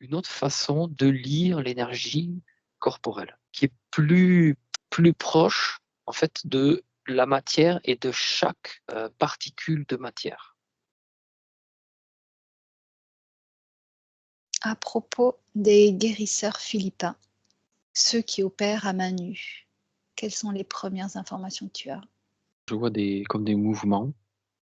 une autre façon de lire l'énergie corporelle, qui est plus proche en fait de la matière et de chaque particule de matière. À propos des guérisseurs philippins, ceux qui opèrent à main nue, quelles sont les premières informations que tu as? Je vois comme des mouvements,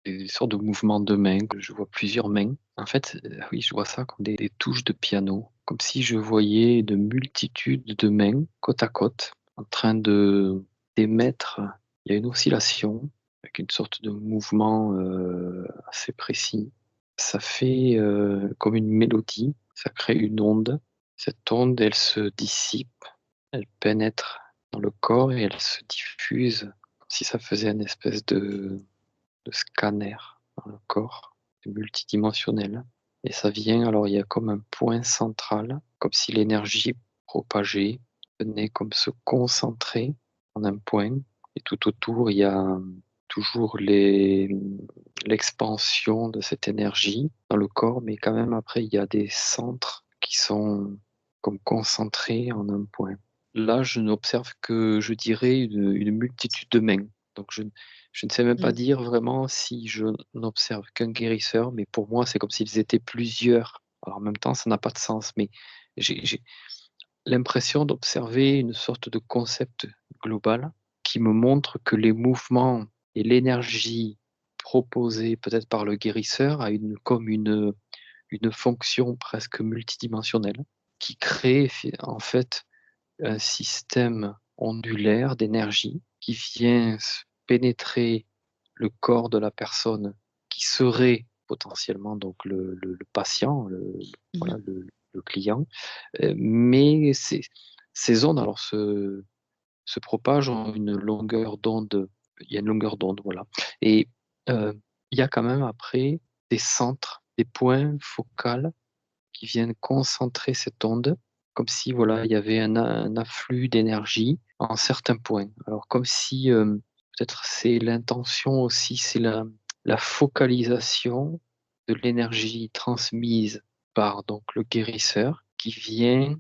des sortes de mouvements de mains, que je vois plusieurs mains. En fait, oui, je vois ça comme des touches de piano, comme si je voyais une multitude de mains côte à côte en train d'émettre. Il y a une oscillation avec une sorte de mouvement assez précis. Ça fait comme une mélodie, ça crée une onde. Cette onde, elle se dissipe, elle pénètre dans le corps et elle se diffuse comme si ça faisait une espèce de scanner dans le corps, multidimensionnel. Et ça vient, alors il y a comme un point central, comme si l'énergie propagée venait comme se concentrer en un point. Et tout autour, il y a toujours l'expansion de cette énergie dans le corps, mais quand même après, il y a des centres qui sont comme concentrés en un point. Là, je n'observe que, je dirais, une multitude de mains. Donc, je ne sais même pas Mmh. dire vraiment si je n'observe qu'un guérisseur, mais pour moi, c'est comme s'ils étaient plusieurs. Alors, en même temps, ça n'a pas de sens, mais j'ai l'impression d'observer une sorte de concept global qui me montre que les mouvements et l'énergie proposée peut-être par le guérisseur a comme une fonction presque multidimensionnelle qui crée en fait un système ondulaire d'énergie qui vient pénétrer le corps de la personne qui serait potentiellement donc le patient, Mmh. voilà, le client. Mais ces ondes alors se propagent en une longueur d'onde. Il y a une longueur d'onde, voilà. Et il y a quand même après des centres, des points focaux qui viennent concentrer cette onde, comme si voilà, il y avait un afflux d'énergie en certains points. Alors comme si peut-être c'est l'intention aussi, c'est la focalisation de l'énergie transmise par donc le guérisseur qui vient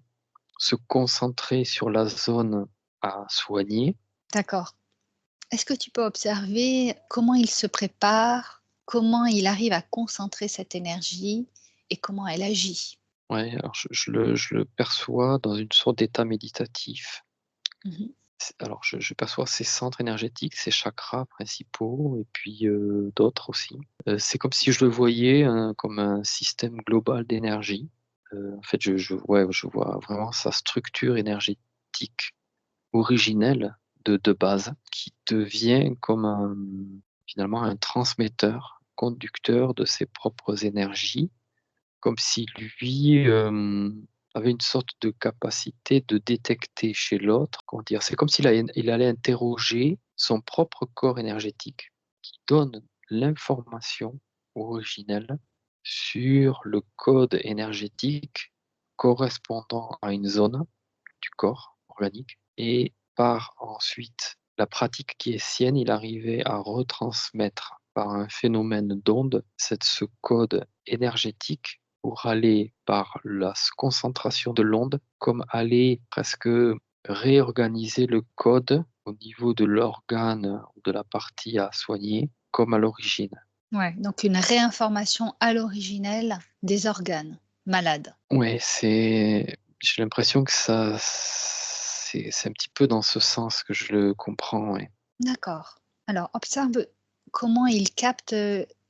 se concentrer sur la zone à soigner. D'accord. Est-ce que tu peux observer comment il se prépare? Comment il arrive à concentrer cette énergie et comment elle agit? Ouais, alors je le perçois dans une sorte d'état méditatif. Mmh. Alors je perçois ces centres énergétiques, ces chakras principaux et puis, d'autres aussi. C'est comme si je le voyais, comme un système global d'énergie. En fait, je vois vraiment sa structure énergétique originelle de base qui devient comme finalement un transmetteur, conducteur de ses propres énergies. Comme si lui, avait une sorte de capacité de détecter chez l'autre, comment dire? C'est comme il allait interroger son propre corps énergétique, qui donne l'information originelle sur le code énergétique correspondant à une zone du corps organique et par ensuite la pratique qui est sienne, il arrivait à retransmettre par un phénomène d'onde ce code énergétique pour aller par la concentration de l'onde, comme aller presque réorganiser le code au niveau de l'organe ou de la partie à soigner, comme à l'origine. Ouais, donc une réinformation à l'originelle des organes malades. Ouais, j'ai l'impression que c'est un petit peu dans ce sens que je le comprends, ouais. D'accord. Alors observe comment il capte,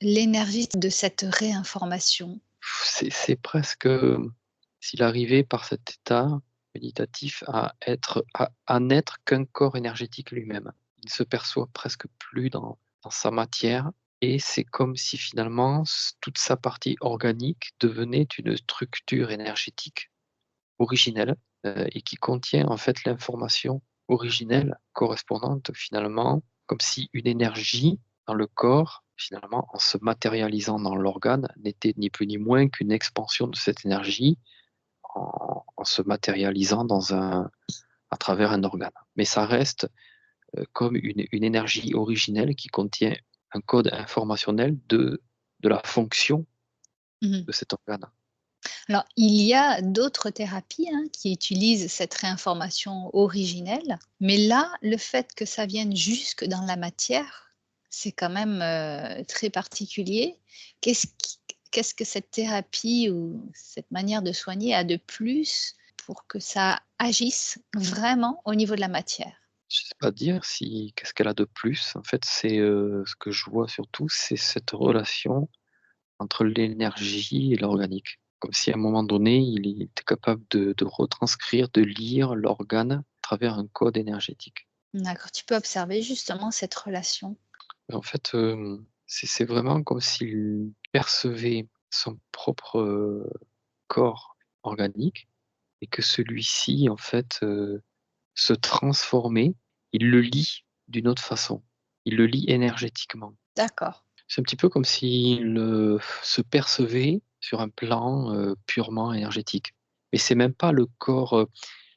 l'énergie de cette réinformation. C'est presque, s'il arrivait par cet état méditatif à n'être qu'un corps énergétique lui-même. Il ne se perçoit presque plus dans sa matière et c'est comme si finalement toute sa partie organique devenait une structure énergétique originelle, et qui contient en fait l'information originelle correspondante finalement, comme si une énergie dans le corps, finalement, en se matérialisant dans l'organe, n'était ni plus ni moins qu'une expansion de cette énergie en se matérialisant à travers un organe. Mais ça reste, comme une énergie originelle qui contient un code informationnel de la fonction Mmh. de cet organe. Alors, il y a d'autres thérapies, hein, qui utilisent cette réinformation originelle, mais là, le fait que ça vienne jusque dans la matière, c'est quand même, très particulier. Qu'est-ce qui qu'est-ce que cette thérapie ou cette manière de soigner a de plus pour que ça agisse vraiment au niveau de la matière? Je sais pas dire si qu'est-ce qu'elle a de plus. En fait, c'est, ce que je vois surtout, c'est cette relation entre l'énergie et l'organique. Comme si à un moment donné, il était capable de retranscrire, de lire l'organe à travers un code énergétique. D'accord, tu peux observer justement cette relation. En fait, c'est vraiment comme s'il percevait son propre, corps organique et que celui-ci, en fait, se transformait. Il le lit d'une autre façon. Il le lit énergétiquement. D'accord. C'est un petit peu comme s'il, se percevait sur un plan, purement énergétique. Mais c'est même pas le corps,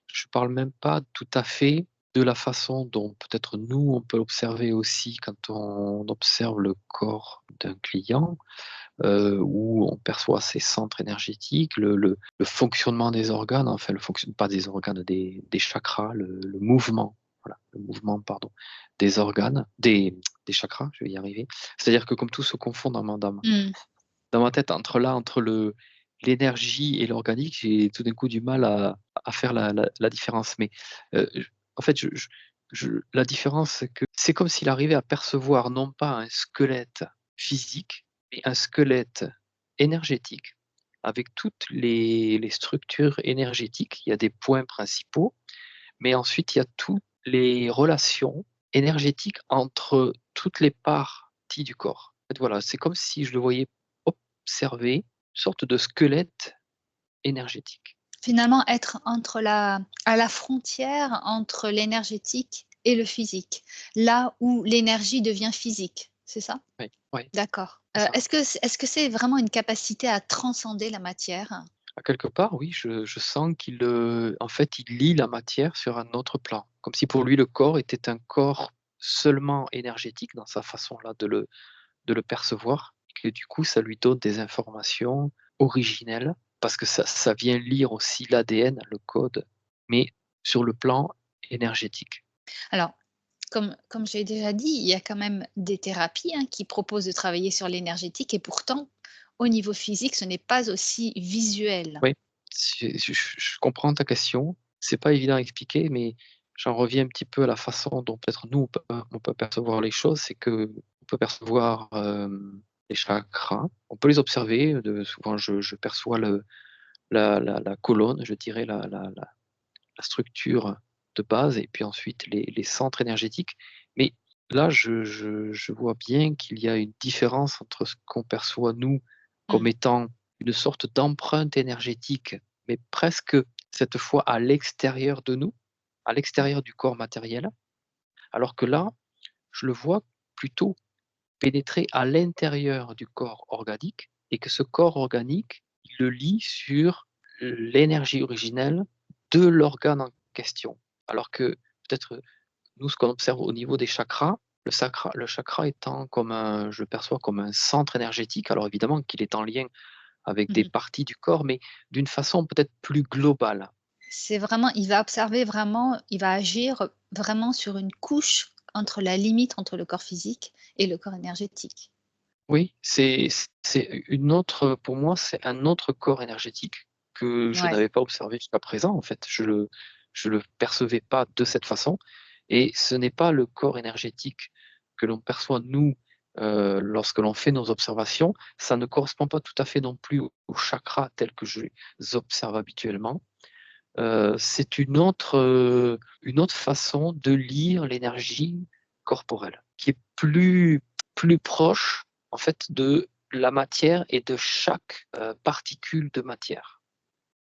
je parle même pas tout à fait de la façon dont peut-être nous, on peut l'observer aussi quand on observe le corps d'un client, où on perçoit ses centres énergétiques, le fonctionnement des organes, enfin le fonctionne pas des organes, des chakras, le mouvement, voilà, le mouvement, pardon, des organes, des chakras, je vais y arriver. C'est-à-dire que comme tout se confond Mmh. dans ma tête entre l'énergie et l'organique, j'ai tout d'un coup du mal à faire la différence. Mais, j en fait, la différence, c'est que c'est comme s'il arrivait à percevoir non pas un squelette physique, mais un squelette énergétique avec toutes les structures énergétiques. Il y a des points principaux, mais ensuite il y a toutes les relations énergétiques entre toutes les parties du corps. En fait, voilà, c'est comme si je le voyais observer une sorte de squelette énergétique. Finalement, être entre la à la frontière entre l'énergétique et le physique, là où l'énergie devient physique, c'est ça? Oui, oui, D'accord. c'est ça. Est-ce que c'est vraiment une capacité à transcender la matière? À quelque part, oui, je sens qu'il, en fait, il lie la matière sur un autre plan. Comme si pour lui le corps était un corps seulement énergétique dans sa façon là de le percevoir et que du coup ça lui donne des informations originelles parce que ça vient lire aussi l'ADN, le code, mais sur le plan énergétique. Alors, comme j'ai déjà dit, il y a quand même des thérapies, hein, qui proposent de travailler sur l'énergétique et pourtant, au niveau physique, ce n'est pas aussi visuel. Oui, je comprends ta question. C'est pas évident à expliquer, mais j'en reviens un petit peu à la façon dont peut-être nous on peut percevoir les choses. C'est que on peut percevoir, les chakras, on peut les observer, souvent je perçois la colonne, je dirais la structure de base et puis ensuite les centres énergétiques. Mais là, je vois bien qu'il y a une différence entre ce qu'on perçoit nous comme Mmh. étant une sorte d'empreinte énergétique, mais presque cette fois à l'extérieur de nous, à Mmh. l'extérieur du corps matériel, alors que là, je le vois plutôt pénétrer à l'intérieur du corps organique et que ce corps organique, il le lie sur l'énergie originelle de l'organe en question. Alors que peut-être, nous, ce qu'on observe au niveau des chakras, le chakra étant comme un je le perçois comme un centre énergétique, alors évidemment qu'il est en lien avec des Mmh. parties du corps, mais d'une façon peut-être plus globale. C'est vraiment il va observer vraiment, il va agir vraiment sur une couche entre la limite entre le corps physique et le corps énergétique. Oui, c'est une autre, pour moi, c'est un autre corps énergétique que je Ouais. n'avais pas observé jusqu'à présent, en fait. Je le percevais pas de cette façon et ce n'est pas le corps énergétique que l'on perçoit nous, lorsque l'on fait nos observations. Ça ne correspond pas tout à fait non plus aux chakras tels que je les observe habituellement. C'est une autre façon de lire l'énergie corporelle, qui est plus proche, en fait, de la matière et de chaque, particule de matière.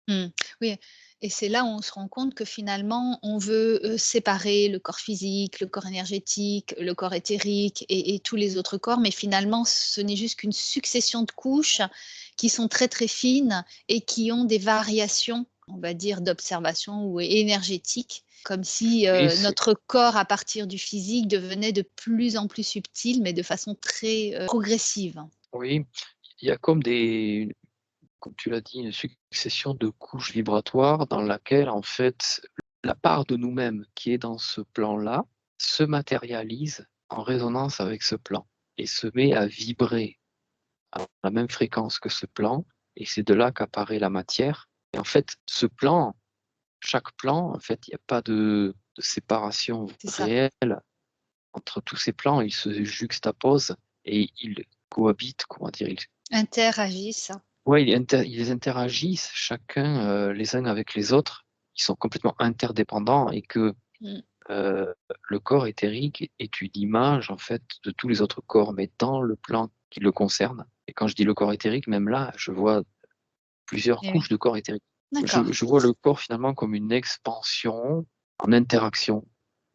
Mmh. Oui et c'est là où on se rend compte que finalement on veut, séparer le corps physique, le corps énergétique, le corps éthérique et tous les autres corps, mais finalement ce n'est juste qu'une succession de couches qui sont très, très fines et qui ont des variations, on va dire d'observation ou énergétiques, comme si, Oui, c'est notre corps à partir du physique devenait de plus en plus subtil, mais de façon très, progressive. oui, il y a comme des comme tu l'as dit, une succession de couches vibratoires dans laquelle, en fait, la part de nous-mêmes qui est dans ce plan-là se matérialise en résonance avec ce plan et se met à vibrer à la même fréquence que ce plan, et c'est de là qu'apparaît la matière. Et en fait, ce plan, chaque plan, en fait, il n'y a pas de séparation C'est ça. réelle entre tous ces plans, ils se juxtaposent et ils cohabitent, comment dire, Interagissent. ouais, ils interagissent chacun, les uns avec les autres. Ils sont complètement interdépendants et que, Mmh. heu, le corps éthérique est une image, en fait, de tous les autres corps, mais dans le plan qui le concerne. Et quand je dis le corps éthérique, même là, je vois plusieurs Et oui. couches de corps éthérique. Je D'accord. je vois le corps finalement comme une expansion en interaction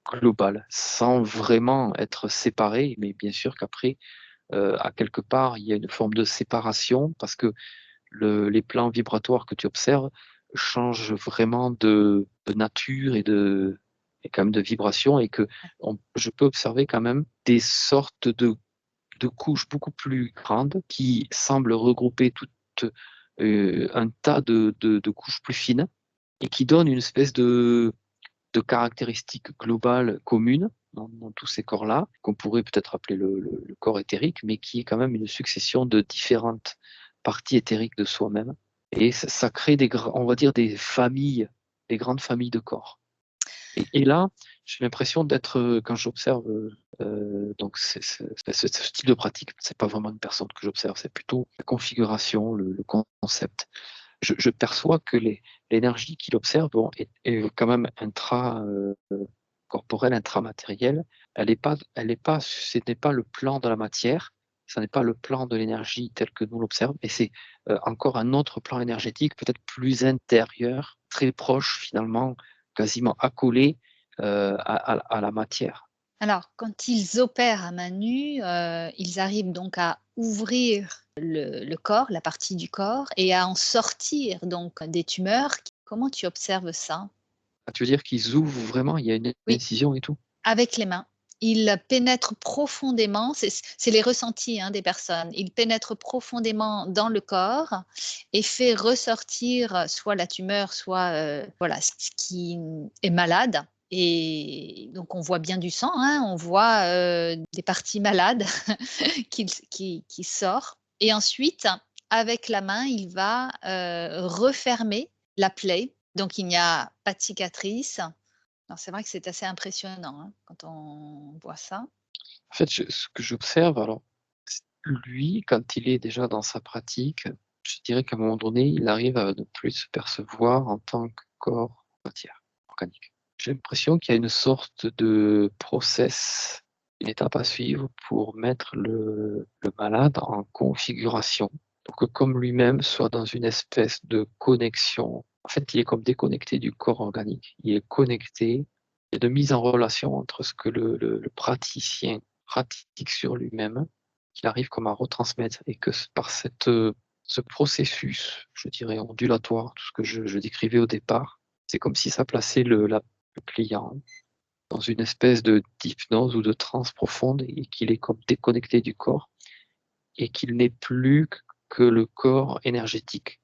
globale, sans vraiment être séparé, mais bien sûr qu'après, à quelque part, il y a une forme de séparation parce que les plans vibratoires que tu observes changent vraiment de nature et quand même de vibration, et que je peux observer quand même des sortes de couches beaucoup plus grandes qui semblent regrouper un tas de couches plus fines et qui donnent une espèce de caractéristiques globales communes dans tous ces corps-là, qu'on pourrait peut-être appeler le corps éthérique, mais qui est quand même une succession de différentes parties éthériques de soi-même. Et ça crée on va dire des grandes familles de corps. Et là, j'ai l'impression d'être, quand j'observe, donc ce style de pratique, c'est pas vraiment une personne que j'observe, c'est plutôt la configuration, le concept. Je perçois que l'énergie qu'il observe, bon, est quand même corporelle, intramatérielle. Ce n'est pas le plan de la matière, ce n'est pas le plan de l'énergie tel que nous l'observons, mais c'est, encore un autre plan énergétique, peut-être plus intérieur, très proche finalement, quasiment accolé, à la matière. Alors, quand ils opèrent à main nue, ils arrivent donc à ouvrir le corps, la partie du corps et à en sortir donc des tumeurs. Comment tu observes ça? Ah, tu veux dire qu'ils ouvrent vraiment, il y a une Oui, incision et tout? avec les mains. Ils pénètrent profondément, c'est les ressentis, hein, des personnes. Ils pénètrent profondément dans le corps et fait ressortir soit la tumeur, soit, voilà, ce qui est malade et donc on voit bien du sang, hein, on voit, des parties malades qui sort et ensuite, avec la main, il va, refermer la plaie, donc il n'y a pas de cicatrice. Alors c'est vrai que c'est assez impressionnant, hein, quand on voit ça. En fait, ce que j'observe, alors, lui, quand il est déjà dans sa pratique, je dirais qu'à un moment donné, il arrive à ne plus se percevoir en tant que corps matière organique. J'ai l'impression qu'il y a une sorte de process, une étape à suivre pour mettre le malade en configuration, pour que comme lui-même soit dans une espèce de connexion. En fait, il est comme déconnecté du corps organique. Il est connecté et de mise en relation entre ce que le praticien pratique sur lui-même, qu'il arrive comme à retransmettre, et que par ce processus, je dirais ondulatoire, tout ce que je décrivais au départ, c'est comme si ça plaçait le client dans une espèce d'hypnose ou de transe profonde et qu'il est comme déconnecté du corps et qu'il n'est plus que le corps énergétique.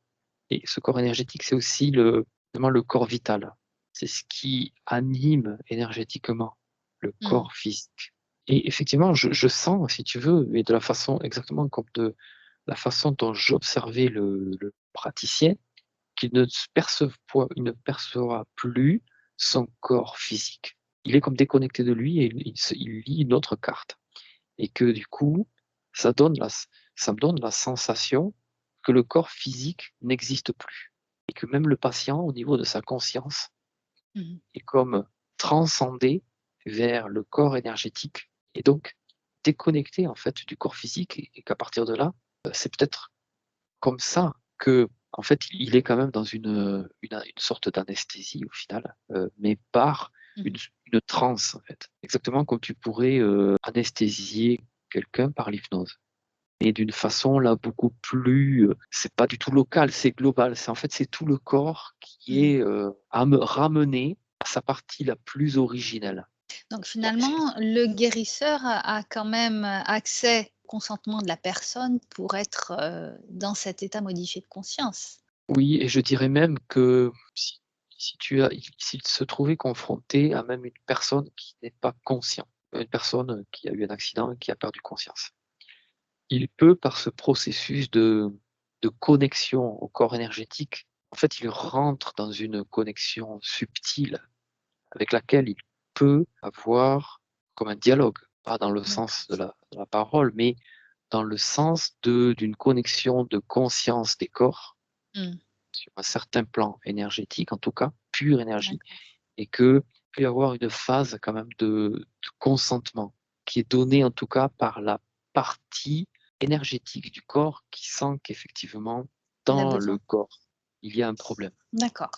Et ce corps énergétique, c'est aussi vraiment le corps vital. C'est ce qui anime énergétiquement le Mmh. corps physique. Et effectivement, je sens, si tu veux, et de la façon exactement comme de la façon dont j'observais le praticien, qu'il ne percevra plus son corps physique. Il est comme déconnecté de lui et il lit une autre carte. Et que du coup, ça donne la ça me donne la sensation que le corps physique n'existe plus et que même le patient, au niveau de sa conscience, Mmh. est comme transcendé vers le corps énergétique et donc déconnecté, en fait, du corps physique, et qu'à partir de là, c'est peut-être comme ça que, en fait, il est quand même dans une sorte d'anesthésie au final, mais par Mmh. une une transe, en fait. Exactement comme tu pourrais, anesthésier quelqu'un par l'hypnose, et d'une façon là beaucoup plus, c'est pas du tout local, c'est global. C'est, en fait, c'est tout le corps qui Mmh. est, à me ramener à sa partie la plus originelle. Donc finalement, le guérisseur a quand même accès consentement de la personne pour être, dans cet état modifié de conscience. Oui, et je dirais même que s'il se trouvait confronté à même une personne qui n'est pas consciente, une personne qui a eu un accident et qui a perdu conscience. Il peut, par ce processus de connexion au corps énergétique, en fait, il rentre dans une connexion subtile avec laquelle il peut avoir comme un dialogue, pas dans le sens D'accord. de la parole, mais dans le sens d'une connexion de conscience des corps Mmh. sur un certain plan énergétique, en tout cas, pure énergie, D'accord. et qu'il peut y avoir une phase quand même de consentement qui est donnée en tout cas par la partie énergétique du corps qui sent qu'effectivement, Il a dans le besoin. corps, il y a un problème. D'accord.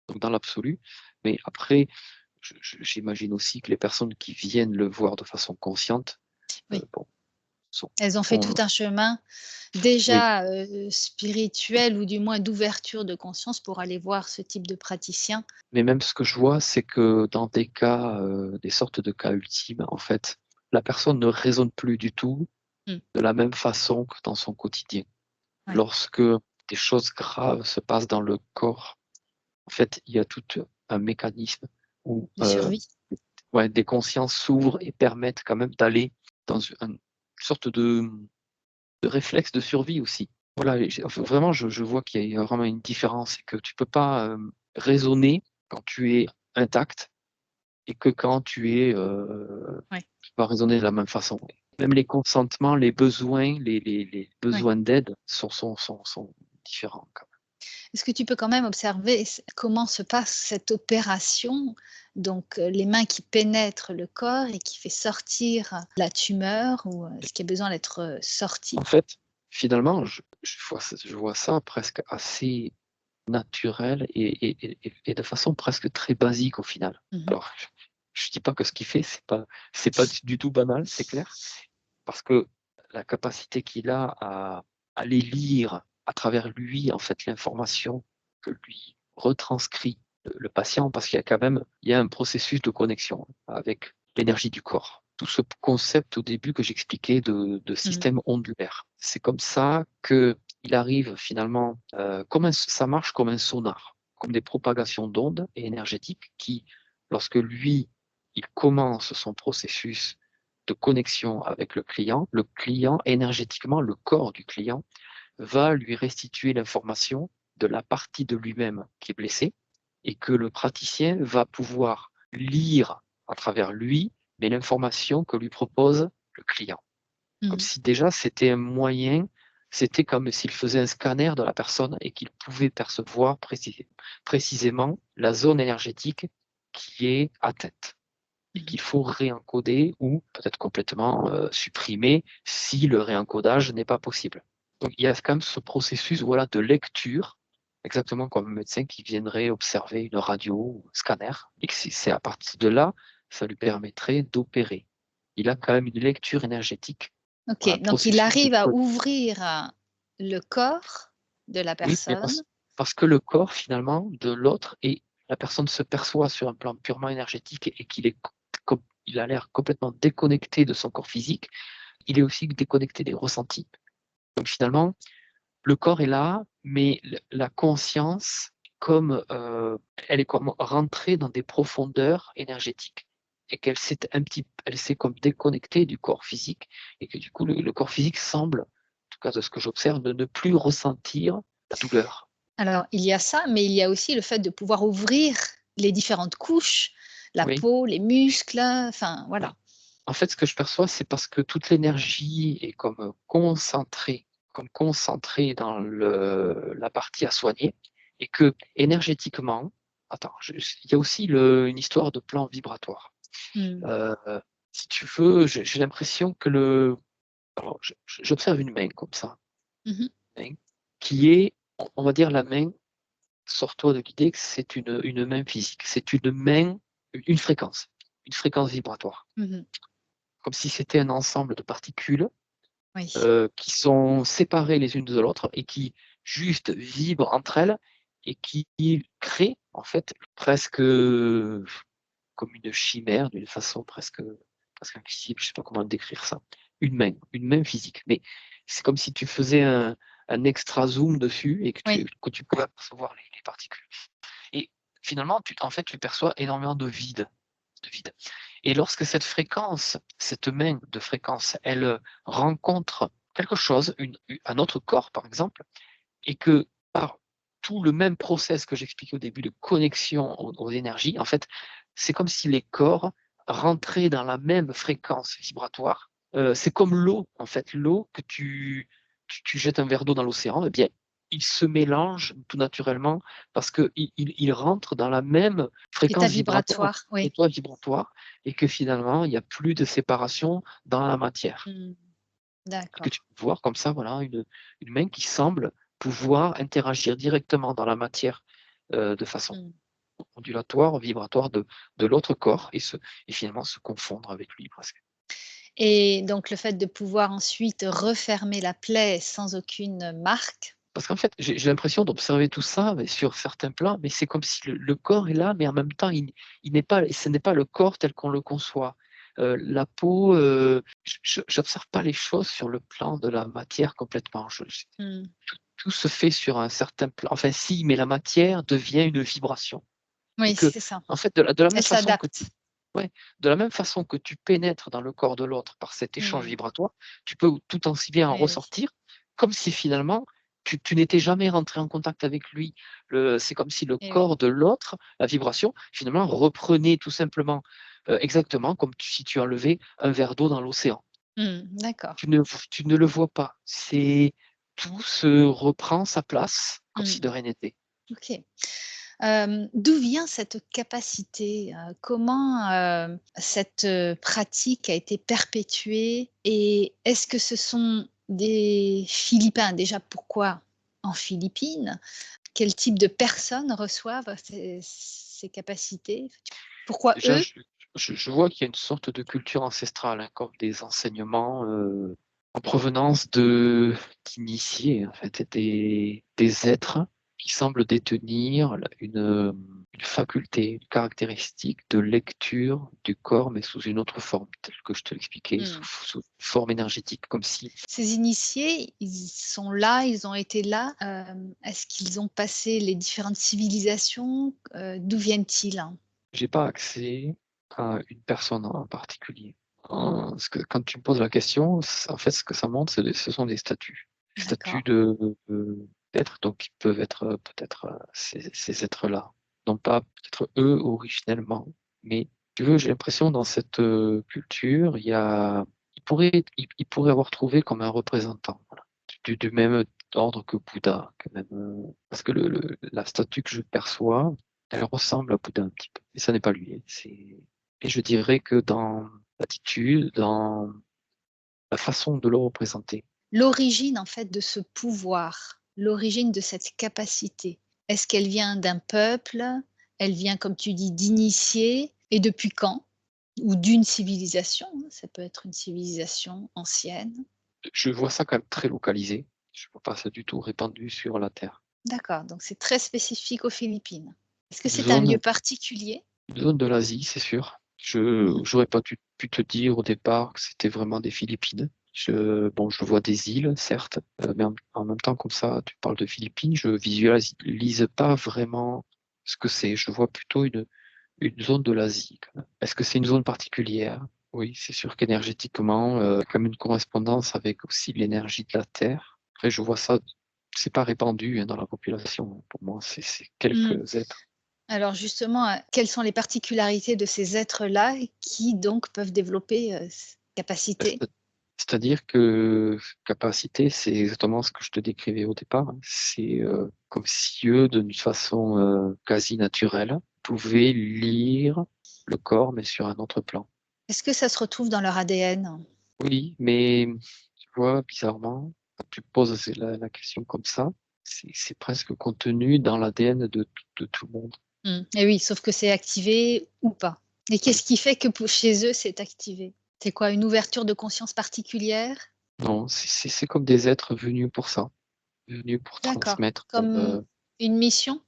Donc dans l'absolu, mais après, j'imagine aussi que les personnes qui viennent le voir de façon consciente, Oui. bon, sont Elles ont fait tout ont un chemin oui, déjà, spirituel ou du moins d'ouverture de conscience pour aller voir ce type de praticien. mais même ce que je vois, c'est que dans des cas, des sortes de cas ultimes, en fait, la personne ne raisonne plus du tout Mmh. de la même façon que dans son quotidien. Ouais. Lorsque des choses graves se passent dans le corps, en fait, il y a tout un mécanisme où, De survie. ouais, des consciences s'ouvrent et permettent quand même d'aller dans une sorte de réflexe de survie aussi. Voilà, et enfin, vraiment, je vois qu'il y a vraiment une différence et que tu peux pas, raisonner quand tu es intact et que quand tu es, Ouais. tu peux pas raisonner de la même façon. Même les consentements, les besoins, les Ouais. besoins d'aide sont différents quand même. Est-ce que tu peux quand même observer comment se passe cette opération? Donc, les mains qui pénètrent le corps et qui fait sortir la tumeur ou, ce qui a besoin d'être, sorti? En fait, finalement, je vois ça presque assez naturel et de façon presque très basique au final. Mmh. Alors, je dis pas que ce qu'il fait, c'est pas du tout banal, c'est clair, parce que la capacité qu'il a à aller lire à travers lui, en fait, l'information que lui retranscrit le patient, parce qu'il y a quand même il y a un processus de connexion avec l'énergie du corps. Tout ce concept au début que j'expliquais de Mmh. système ondulaire. C'est comme ça qu'il arrive finalement, ça marche comme un sonar, comme des propagations d'ondes énergétiques qui, lorsque lui, il commence son processus de connexion avec le client énergétiquement, le corps du client va lui restituer l'information de la partie de lui-même qui est blessée et que le praticien va pouvoir lire à travers lui, mais l'information que lui propose le client. Comme Mmh. si déjà c'était un moyen, c'était comme s'il faisait un scanner de la personne et qu'il pouvait percevoir précisément la zone énergétique qui est atteinte et Mmh. qu'il faut réencoder ou peut-être complètement supprimer si le réencodage n'est pas possible. Donc il y a quand même ce processus, voilà, de lecture, exactement comme un médecin qui viendrait observer une radio ou un scanner, et que c'est à partir de là, ça lui permettrait d'opérer. Il a quand même une lecture énergétique, OK, un donc il processus de arrive à code. ouvrir le corps de la Oui, mais personne. parce que le corps finalement de l'autre et la personne se perçoit sur un plan purement énergétique et qu'il est il a l'air complètement déconnecté de son corps physique, il est aussi déconnecté des ressentis. Donc finalement, le corps est là, mais la conscience, comme elle est comme rentrée dans des profondeurs énergétiques et elle s'est comme déconnectée du corps physique et que du coup le corps physique semble, en tout cas de ce que j'observe, de ne plus ressentir la douleur. Alors, il y a ça, mais il y a aussi le fait de pouvoir ouvrir les différentes couches, la Oui, peau, les muscles, enfin oui. voilà. En fait, ce que je perçois, c'est parce que toute l'énergie est comme concentrée dans la partie à soigner et que énergétiquement, attends, il y a aussi une histoire de plan vibratoire. Mmh. Euh, Si tu veux, j'ai l'impression que alors, j'observe une main comme ça, Mmh. main, qui est, on va dire la main, sors-toi de l'idée que c'est une main physique, c'est une main, une fréquence vibratoire, Mmh. comme si c'était un ensemble de particules Oui. qui sont séparées les unes de l'autre et qui juste vibrent entre elles et qui créent en fait presque comme une chimère d'une façon presque invisible, je sais pas comment décrire ça. une main physique. Mais c'est comme si tu faisais un extra zoom dessus et Oui. que tu peux apercevoir les particules. Et finalement, en fait, tu perçois énormément de vide. Et lorsque cette main de fréquence, elle rencontre quelque chose, un autre corps par exemple, et que par tout le même process que j'expliquais au début de connexion aux énergies, en fait, c'est comme si les corps rentraient dans la même fréquence vibratoire. C'est comme l'eau, en fait, l'eau que tu jettes un verre d'eau dans l'océan, eh bien, il se mélange tout naturellement parce qu'il rentre dans la même État fréquence vibratoire, vibratoire, oui. étoile vibratoire, et que finalement, il n'y a plus de séparation dans la matière. Mmh. Et que tu D'accord. peux voir comme ça, voilà, une main qui semble pouvoir interagir directement dans la matière de façon Mmh. ondulatoire, vibratoire de l'autre corps et finalement se confondre avec lui presque. Et donc le fait de pouvoir ensuite refermer la plaie sans aucune marque. Parce qu'en fait, j'ai l'impression d'observer tout ça, mais sur certains plans, mais c'est comme si le corps est là, mais en même temps, il n'est pas, ce n'est pas le corps tel qu'on le conçoit. La peau, je n'observe pas les choses sur le plan de la matière complètement. Mmh. Tout se fait sur un certain plan. Enfin, si, mais la matière devient une vibration. Et Oui, que, c'est ça. en fait, de la Elle même façon que s'adapte. tu, ouais, de la même façon que tu pénètres dans le corps de l'autre par cet échange Mmh. vibratoire, tu peux tout aussi bien en Oui, oui. ressortir, comme si finalement tu n'étais jamais rentré en contact avec lui. C'est comme si le Et oui. corps de l'autre, la vibration, finalement reprenait tout simplement, exactement comme si tu enlevais un verre d'eau dans l'océan. Mmh. D'accord. Tu ne le vois pas. Tout se reprend sa place comme si de Mmh. rien n'était. OK. D'où vient cette capacité? Comment, cette, pratique a été perpétuée? Et est-ce que ce sont des Philippins? Déjà, pourquoi en Philippines? Quel type de personnes reçoivent ces capacités? Pourquoi Déjà, eux? je vois qu'il y a une sorte de culture ancestrale, hein, comme des enseignements en provenance d'initiés, en fait, des êtres qui semblent détenir une faculté, une caractéristique de lecture du corps, mais sous une autre forme, telle que je te l'expliquais, Mmh. sous forme énergétique, comme si Ces initiés, ils sont là, ils ont été là, est-ce qu'ils ont passé les différentes civilisations? D'où viennent-ils? j'ai pas accès à une personne en particulier. Parce que quand tu me poses la question, en fait, ce que ça montre, ce sont des statuts. Des statuts D'accord. d'êtres, donc ils peuvent être peut-être ces êtres-là. Non pas peut-être eux originellement, mais tu veux, j'ai l'impression dans cette culture, il pourrait avoir trouvé comme un représentant, voilà, du même ordre que Bouddha, quand même, parce que la statue que je perçois, elle ressemble à Bouddha un petit peu, mais ça n'est pas lui, hein. Et je dirais que dans l'attitude, dans la façon de le représenter. L'origine, en fait, de ce pouvoir, l'origine de cette capacité, est-ce qu'elle vient d'un peuple? Elle vient, comme tu dis, d'initiés? Et depuis quand? Ou d'une civilisation, hein, ça peut être une civilisation ancienne. Je vois ça quand même très localisé. Je ne vois pas ça du tout répandu sur la terre. D'accord, donc c'est très spécifique aux Philippines. Est-ce que Une c'est un lieu zone, particulier? une zone de l'Asie, c'est sûr. Mmh. J'aurais pas pu te dire au départ que c'était vraiment des Philippines. Bon, je vois des îles, certes, mais en même temps, comme ça, tu parles de Philippines, je visualise pas vraiment ce que c'est. Je vois plutôt une zone de l'Asie, quand même. Est-ce que c'est une zone particulière? Oui, c'est sûr qu'énergétiquement, comme une correspondance avec aussi l'énergie de la Terre. Après, je vois ça, c'est pas répandu hein, dans la population. Pour moi, c'est Mmh. quelques êtres. Alors justement, quelles sont les particularités de ces êtres-là qui donc peuvent développer, cette capacité? C'est-à-dire que capacité, c'est exactement ce que je te décrivais au départ, hein. C'est comme si eux, d'une façon quasi naturelle, pouvaient lire le corps, mais sur un autre plan. Est-ce que ça se retrouve dans leur ADN? Oui, mais tu vois, bizarrement, quand tu poses la question comme ça, c'est presque contenu dans l'ADN de tout le monde. Mmh. Et oui, sauf que c'est activé ou pas. Et Oui. qu'est-ce qui fait que pour chez eux, c'est activé? C'est quoi, une ouverture de conscience particulière? Non, c'est comme des êtres venus pour ça, venus pour D'accord, transmettre comme une mission,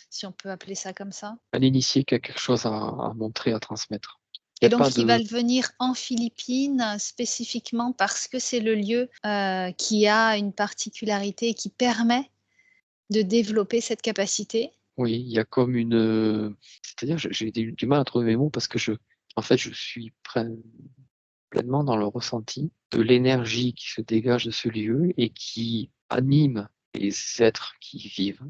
si on peut appeler ça comme ça? à l'initié qui a quelque chose à montrer, à transmettre. Il y Et a pas donc, ils de veulent venir en Philippines spécifiquement parce que c'est le lieu qui a une particularité et qui permet de développer cette capacité. oui, il y a comme une, c'est-à-dire j'ai du mal à trouver mes mots parce que en fait, je suis pleinement dans le ressenti de l'énergie qui se dégage de ce lieu et qui anime les êtres qui y vivent.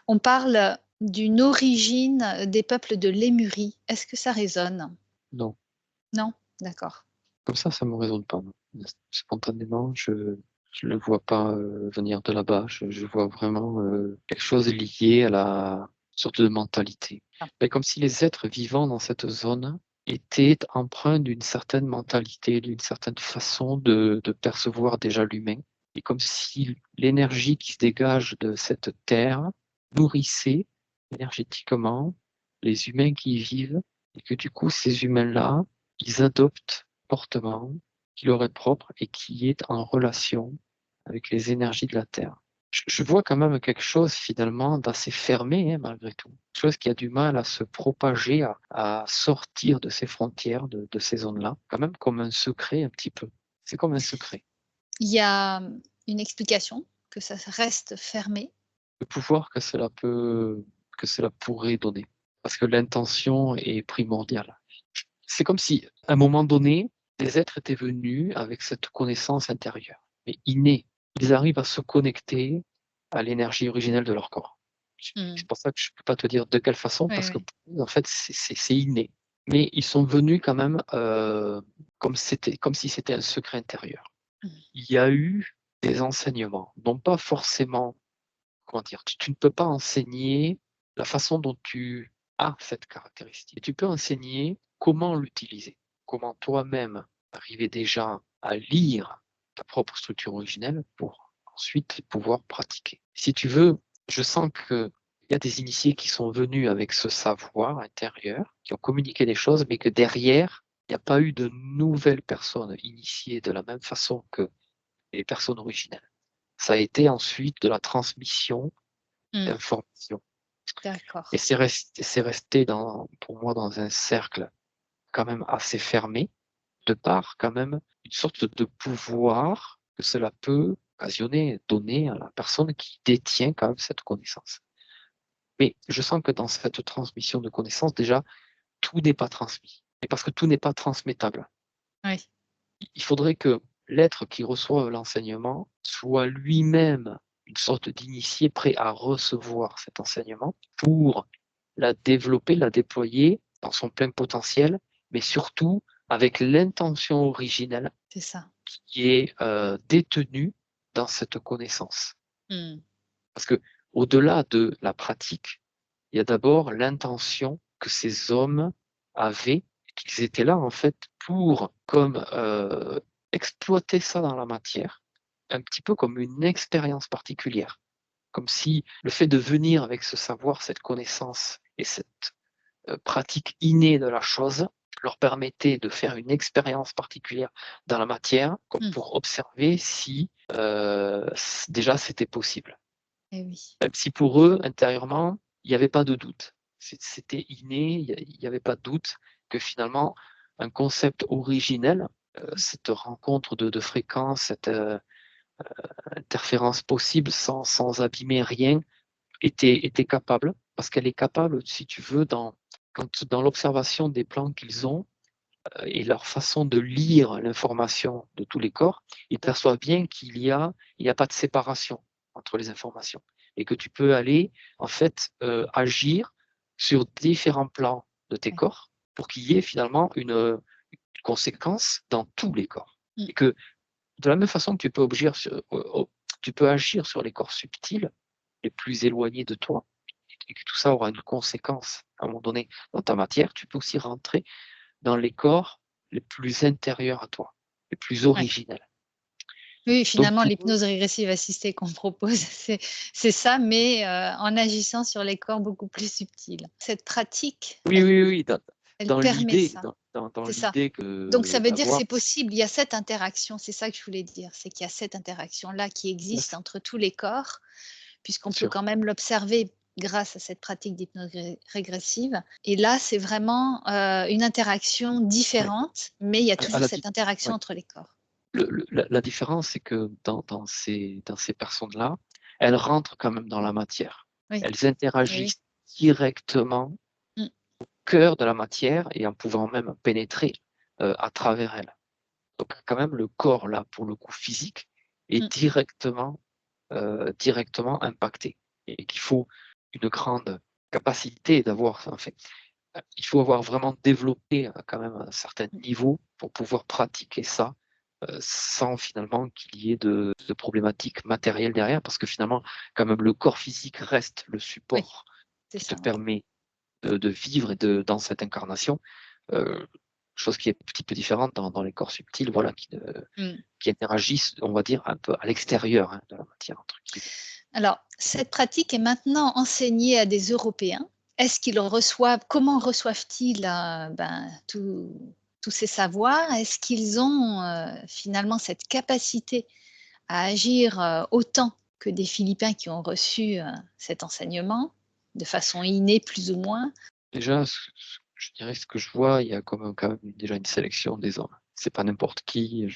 On parle d'une origine des peuples de Lémurie. Est-ce que ça résonne? Non, Non? D'accord. comme ça me résonne pas, non. Spontanément, je le vois pas, venir de là-bas. Je vois vraiment, quelque chose lié à la sorte de mentalité. Ah. Mais comme si les êtres vivant dans cette zone étaient empreints d'une certaine mentalité, d'une certaine façon de percevoir déjà l'humain et comme si l'énergie qui se dégage de cette terre nourrissait énergétiquement les humains qui y vivent et que du coup ces humains-là, ils adoptent comportement qui leur est propre et qui est en relation avec les énergies de la Terre. Je vois quand même quelque chose finalement d'assez fermé, hein, malgré tout. Quelque chose qui a du mal à se propager, à sortir de ces frontières, de ces zones-là, quand même comme un secret un petit peu. C'est comme un secret. Il y a une explication que ça reste fermé? Le pouvoir que cela pourrait donner. Parce que l'intention est primordiale. C'est comme si, à un moment donné, des êtres étaient venus avec cette connaissance intérieure, mais innée. Ils arrivent à se connecter à l'énergie originelle de leur corps. Mmh. C'est pour ça que je ne peux pas te dire de quelle façon, Oui, parce que oui. pour eux, en fait, c'est inné. Mais ils sont venus quand même comme si c'était un secret intérieur. Mmh. Il y a eu des enseignements, non pas forcément, comment dire, tu ne peux pas enseigner la façon dont tu as cette caractéristique. Tu peux enseigner comment l'utiliser, comment toi-même arriver déjà à lire ta propre structure originelle pour ensuite pouvoir pratiquer. Si tu veux, je sens qu'il y a des initiés qui sont venus avec ce savoir intérieur, qui ont communiqué des choses, mais que derrière, il n'y a pas eu de nouvelles personnes initiées de la même façon que les personnes originelles. Ça a été ensuite de la transmission Mmh. d'informations. Et D'accord. c'est resté pour moi dans un cercle quand même assez fermé, de par quand même une sorte de pouvoir que cela peut occasionner, donner à la personne qui détient quand même cette connaissance. Mais je sens que dans cette transmission de connaissances, déjà, tout n'est pas transmis. Et parce que tout n'est pas transmettable. Oui. Il faudrait que l'être qui reçoit l'enseignement soit lui-même une sorte d'initié prêt à recevoir cet enseignement pour la développer, la déployer dans son plein potentiel, mais surtout avec l'intention originelle C'est ça. qui est détenue dans cette connaissance. Mmh. Parce que au-delà de la pratique, il y a d'abord l'intention que ces hommes avaient, qu'ils étaient là en fait pour comme exploiter ça dans la matière, un petit peu comme une expérience particulière. Comme si le fait de venir avec ce savoir, cette connaissance et cette pratique innée de la chose leur permettait de faire une expérience particulière dans la matière, comme Mmh. pour observer si déjà c'était possible. Et oui. Même si pour eux, intérieurement, il n'y avait pas de doute. C'était inné, il n'y avait pas de doute que finalement, un concept originel, cette rencontre de fréquences, cette interférence possible sans abîmer rien, était capable, parce qu'elle est capable, si tu veux, dans l'observation des plans qu'ils ont et leur façon de lire l'information de tous les corps, ils perçoivent bien il y a pas de séparation entre les informations et que tu peux aller en fait agir sur différents plans de tes Ouais. corps pour qu'il y ait finalement une conséquence dans tous les corps. Mmh. Et que de la même façon que tu peux agir sur les corps subtils, les plus éloignés de toi, et que tout ça aura une conséquence à un moment donné dans ta matière, tu peux aussi rentrer dans les corps les plus intérieurs à toi, les plus Ouais. originels. Oui, Donc finalement, pour eux, l'hypnose régressive assistée qu'on propose, c'est ça, mais en agissant sur les corps beaucoup plus subtils. Cette pratique, oui, oui, oui, elle dans permet l'idée, ça, dans c'est ça. l'idée Donc ça que veut dire que d'avoir, c'est possible, il y a cette interaction, c'est ça que je voulais dire, c'est qu'il y a cette interaction-là qui bien existe entre tous les corps, puisqu'on peut sûr, quand même l'observer grâce à cette pratique d'hypnose régressive. Et là, c'est vraiment une interaction Ouais. différente, mais il y a À toujours la cette di interaction ouais. entre les corps. La différence, c'est que dans ces personnes-là, elles rentrent quand même dans la matière. Oui, Elles oui, oui. interagissent directement Mm, cœur de la matière et en pouvant même pénétrer, à travers elle. Donc quand même le corps là, pour le coup physique, est mm. directement impacté et qu'il faut une grande capacité d'avoir en fait, il faut avoir vraiment développé, quand même un certain niveau pour pouvoir pratiquer ça, sans finalement qu'il y ait de problématiques matérielles derrière. Parce que finalement, quand même le corps physique reste le Oui, support c'est qui te ça, oui. permet de vivre et de dans cette incarnation, heu, chose qui est un petit peu différente dans les corps subtils, voilà, Mm. qui interagissent, on va dire, un peu à l'extérieur, hein, de la matière, entre guillemets. Alors, cette pratique est maintenant enseignée à des Européens. Est-ce qu'ils reçoivent comment reçoivent-ils, ben, tous ces savoirs? Est-ce qu'ils ont, finalement cette capacité à agir, autant que des Philippins qui ont reçu, cet enseignement, de façon innée plus ou moins? Déjà, je dirais ce que je vois, il y a quand même déjà une sélection des hommes. C'est pas n'importe qui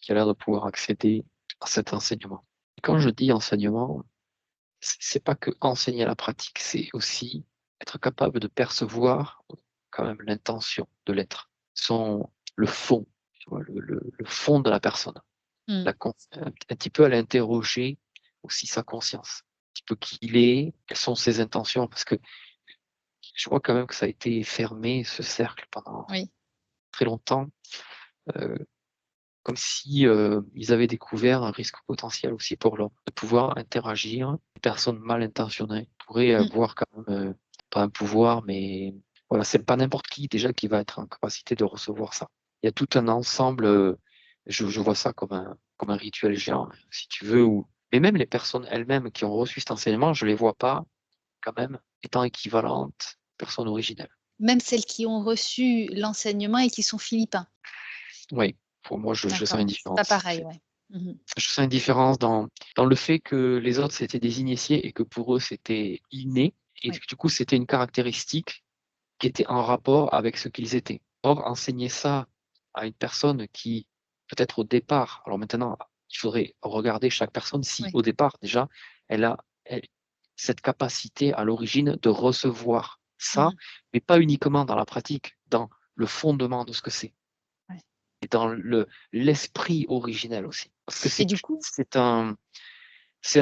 a l'air de pouvoir accéder à cet enseignement. Quand je dis enseignement, c'est pas que enseigner la pratique, c'est aussi être capable de percevoir quand même l'intention de l'être, son le fond, tu vois? Le fond de la personne. Mmh, Un petit peu aller interroger aussi sa conscience, un petit peu qui il est, quelles sont ses intentions, parce que je vois quand même que ça a été fermé, ce cercle, pendant oui. très longtemps, heu, comme si, ils avaient découvert un risque potentiel aussi pour l'homme, de pouvoir interagir. Une personne mal intentionnée pourrait Mmh, avoir quand même, pas un pouvoir, mais voilà, c'est pas n'importe qui déjà qui va être en capacité de recevoir ça. Il y a tout un ensemble, je vois ça comme un rituel géant, si tu veux, ou mais même les personnes elles-mêmes qui ont reçu cet enseignement, je les vois pas quand même étant équivalentes aux personnes originelles. même celles qui ont reçu l'enseignement et qui sont philippins? Oui, pour moi, je sens D'accord, une c'est pas différence. pareil, ouais. Mmh. Je sens une différence dans le fait que les autres, c'était des initiés et que pour eux, c'était inné et Oui, que du coup, c'était une caractéristique qui était en rapport avec ce qu'ils étaient. Or, enseigner ça à une personne qui, peut-être au départ, alors maintenant, il faudrait regarder chaque personne si oui. au départ, déjà, elle cette capacité à l'origine de recevoir ça, Mmh. mais pas uniquement dans la pratique, dans le fondement de ce que c'est. Ouais. Et dans l'esprit originel aussi. Parce que Et du coup c'est un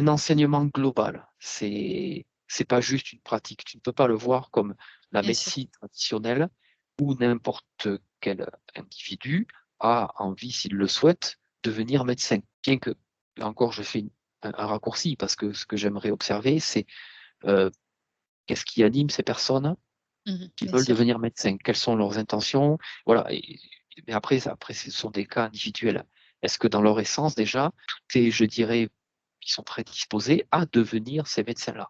enseignement global. C'est pas juste une pratique. Tu ne peux pas le voir comme la bien sûr. médecine traditionnelle où n'importe quel individu a envie, s'il le souhaite, de devenir médecin. Bien que, là encore, je fais un raccourci parce que ce que j'aimerais observer, c'est, heu, qu'est-ce qui anime ces personnes Mmh. qui Bien veulent sûr. devenir médecins? Quelles sont leurs intentions? Voilà, et mais après ce sont des cas individuels. Est-ce que dans leur essence déjà, tout est, je dirais, ils sont prédisposés à devenir ces médecins-là,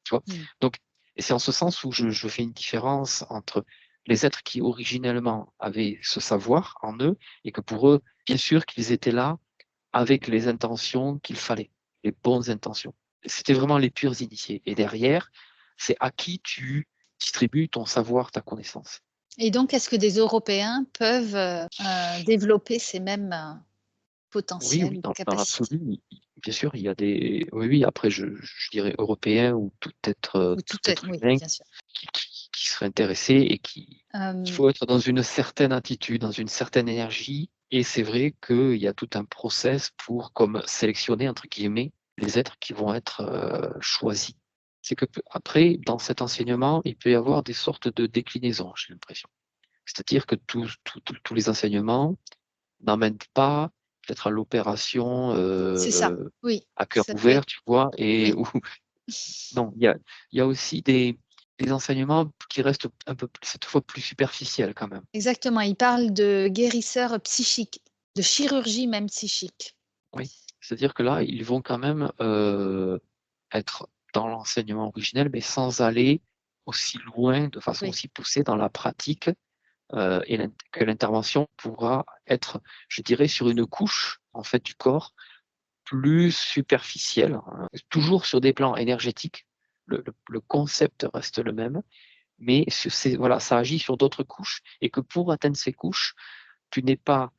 tu vois? Mmh. Donc et c'est en ce sens où je fais une différence entre les êtres qui originellement avaient ce savoir en eux et que pour eux, bien sûr qu'ils étaient là avec les intentions qu'il fallait, les bonnes intentions. C'était vraiment les purs initiés et derrière, c'est à qui tu distribues ton savoir, ta connaissance. Et donc est-ce que des Européens peuvent, développer ces mêmes, Oui, potentiels oui, ou dans capacités? l'absolu, bien sûr, il y a des oui, oui, après je dirais européen ou Ou tout tout est être oui, humain bien sûr. qui serait intéressé et qu'il Hem, faut être dans une certaine attitude, dans une certaine énergie et c'est vrai qu'il y a tout un process pour comme «sélectionner» entre guillemets, les êtres qui vont être, choisis. C'est que après, dans cet enseignement, il peut y avoir des sortes de déclinaisons, j'ai l'impression. C'est-à-dire que tous les enseignements n'emmènent pas peut-être à l'opération, c'est ça, oui, à cœur ça peut ouvert, tu vois? Et oui, où non, il y a aussi des enseignements qui restent un peu plus cette fois plus superficiels quand même. exactement. Ils parlent de guérisseurs psychiques, de chirurgie même psychique. Oui, c'est-à-dire que là, ils vont quand même, être dans l'enseignement originel, mais sans aller aussi loin, de façon Oui, aussi poussée dans la pratique, et que l'intervention pourra être, je dirais, sur une couche, en fait, du corps plus superficielle, toujours sur des plans énergétiques, le concept reste le même, mais voilà, ça agit sur d'autres couches et que pour atteindre ces couches, tu n'es pas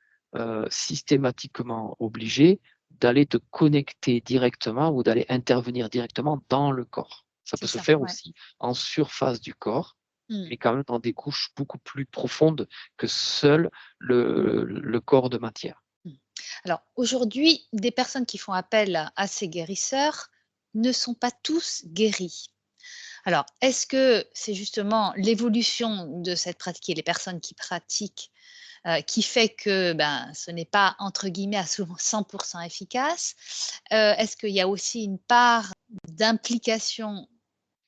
systématiquement obligé d'aller te connecter directement ou d'aller intervenir directement dans le corps. Ça peut C'est se ça, faire ouais. aussi en surface du corps, Mmh. mais quand même dans des couches beaucoup plus profondes que seul le corps de matière. Mmh. Alors aujourd'hui, des personnes qui font appel à ces guérisseurs ne sont pas tous guéris. Alors, est-ce que c'est justement l'évolution de cette pratique et les personnes qui pratiquent, qui fait que, ben, ce n'est pas entre guillemets à 100 efficace? Est-ce qu'il y a aussi une part d'implication